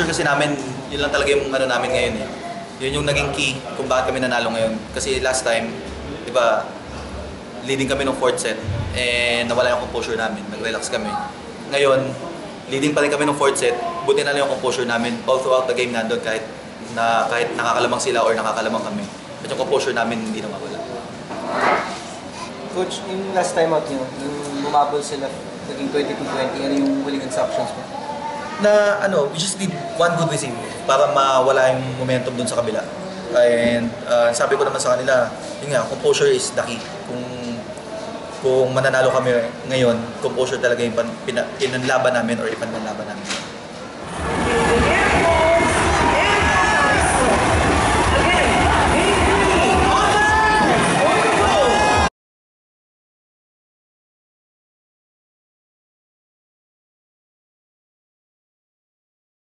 composure kasi namin, yun lang talaga yung ano namin ngayon eh. Yun yung naging key kung bakit kami nanalo ngayon. Kasi last time, di ba, leading kami ng fourth set and nawala yung composure namin, nag-relax kami. Ngayon, leading pa rin kami ng fourth set, buti na lang yung composure namin all throughout the game nandun kahit nakakalamang sila or nakakalamang kami. At yung composure namin hindi na mawala. Coach, yung last time out nyo, yung bumabol sila, naging 22-20, ano yung huling instructions mo? Na ano, we just need one good receive para mawala yung momentum dun sa kabila. And sabi ko naman sa kanila, yun nga, composure is the key. Kung mananalo kami ngayon, composure talaga yung pinanlaban namin or ipanlaban namin.